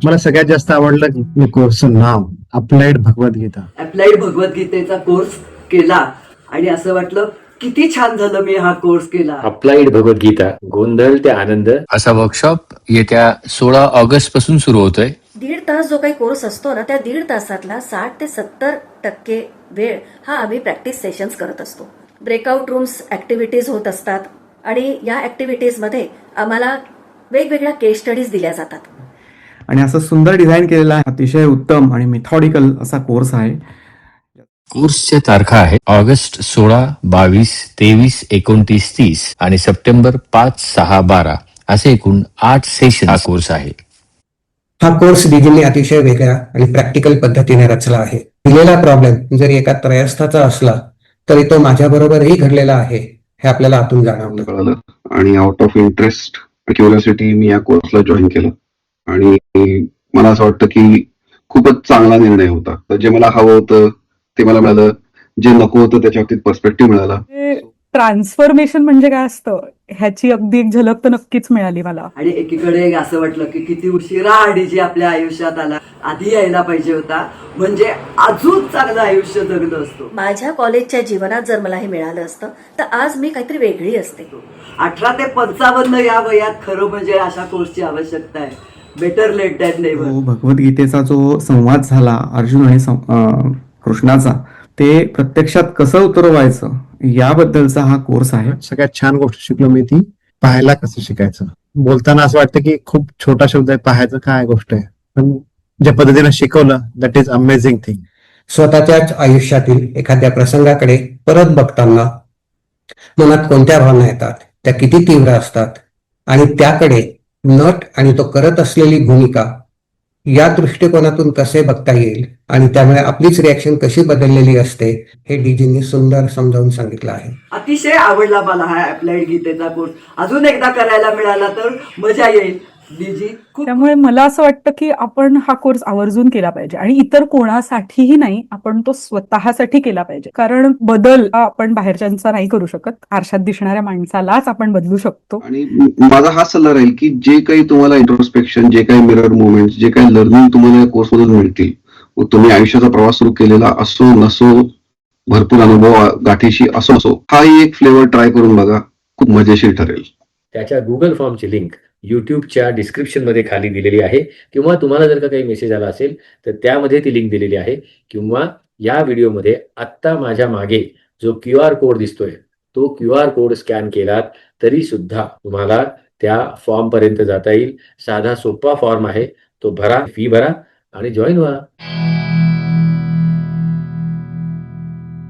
मला सगळ्यात जास्त आवडलं कोर्सचं नाव अप्लाइड भगवद्गीता. अप्लाइड भगवद्गीतेचा कोर्स केला आणि असं वाटलं किती छान झालं मी हा कोर्स केला. अप्लाइड भगवद्गीता गोंधळ ते आनंद असा वर्कशॉप येत्या 16 ऑगस्ट पासून सुरू होतोय. 1.5 तास जो काही कोर्स असतो ना, त्या 1.5 तासातला 60 ते 70% वेळ हा आम्ही प्रॅक्टिस सेशन्स करत असतो. ब्रेकआउट रूम्स ऍक्टिव्हिटीज होत असतात आणि या ऍक्टिव्हिटीजमध्ये आम्हाला वेगवेगळ्या केस स्टडीज दिल्या जातात. आणि असं सुंदर डिझाईन केलेला आहे, अतिशय उत्तम आणि मेथॉडिकल असा कोर्स आहे. कोर्सच्या तारखा आहेत ऑगस्ट 16, 22, 23, 29, 30 आणि सप्टेंबर 5, 6, 12 असे एकूण 8 सेशन हा कोर्स आहे. हा कोर्स डीजींनी अतिशय वेगळ्या आणि प्रॅक्टिकल पद्धतीने रचला आहे. दिलेला प्रॉब्लेम जरी एका त्रयस्थाचा असला तरी तो माझ्याबरोबरही घडलेला आहे हे आपल्याला आतून जाणवलं कळलं. आणि आउट ऑफ इंटरेस्ट क्युरिओसिटी मी या कोर्सला जॉईन केलं आणि मला असं वाटतं की खूपच चांगला निर्णय होता. तर जे मला हवं होतं ते मला मिळालं, जे नको होतं त्याच्या बाबतीत पर्स्पेक्टिव्ह मिळाला. ट्रान्सफॉर्मेशन म्हणजे काय असतं ह्याची अगदी एक झलक तर नक्कीच मिळाली मला. आणि एकीकडे असं वाटलं की किती उशिरा डीजी आपल्या आयुष्यात आला, आधी यायला पाहिजे होता, म्हणजे अजून चांगलं आयुष्य जगलं असतो. माझ्या कॉलेजच्या जीवनात जर मला हे मिळालं असतं तर आज मी काहीतरी वेगळी असते. 18 ते 55 या वयात खरं म्हणजे अशा कोर्सची आवश्यकता आहे. Better late than never. भगवद्गीतेचा जो संवाद झाला अर्जुन आणि कृष्णाचा, ते प्रत्यक्षात कसं उतरवायचं याबद्दलचा हा कोर्स आहे. सगळ्यात छान गोष्ट शिकलो मी ती पाहायला कसं शिकायचं. बोलताना असं वाटतं की खूप छोटा शब्द आहे, पाहायचं काय गोष्ट आहे, पण ज्या पद्धतीने शिकवलं दॅट इज अमेझिंग थिंग. स्वतःच्याच आयुष्यातील एखाद्या प्रसंगाकडे परत बघताना मनात कोणत्या भावना येतात, त्या किती तीव्र असतात आणि त्याकडे नट आणि तो करत असलेली भूमिका या दृष्टिकोनातून कसे बघता येईल आणि त्यामुळे आपलीच रिॲक्शन कशी बदललेली असते हे डीजींनी सुंदर समजावून सांगितलं आहे. अतिशय आवडला मला हा अप्लाइड गीतेचा कोर्स. अजून एकदा करायला मिळाला तर मजा येईल. डीजी खूप. त्यामुळे मला असं वाटतं की आपण हा कोर्स आवर्जून केला पाहिजे आणि इतर कोणासाठीही नाही, आपण तो स्वतःसाठी केला पाहिजे. कारण बदल हा आपण बाहेरच्यांचा नाही करू शकत, आरशात दिसणाऱ्या माणसालाच आपण बदलू शकतो. आणि माझा हा सल्ला राहील की जे काही तुम्हाला इंट्रोस्पेक्शन, जे काही मिरर मुवमेंट, जे काही लर्निंग तुम्हाला या कोर्समधून मिळतील, मग तुम्ही आयुष्याचा प्रवास सुरू केलेला असो नसो, भरपूर अनुभव गाठीशी असो नसो, हाही एक फ्लेवर ट्राय करून बघा, खूप मजेशीर ठरेल. त्याच्या गुगल फॉर्मची लिंक युट्यूबच्या डिस्क्रिप्शन मध्ये खाली दिलेली आहे, किंवा तुम्हाला जर का काही मेसेज आला असेल तर त्यामध्ये ती लिंक दिलेली आहे, किंवा या व्हिडिओमध्ये आत्ता माझ्या मागे जो QR कोड दिसतोय तो QR कोड स्कॅन केलात तरी सुद्धा तुम्हाला त्या फॉर्म पर्यंत जाता येईल. साधा सोपा फॉर्म आहे, तो भरा, फी भरा आणि जॉईन व्हा.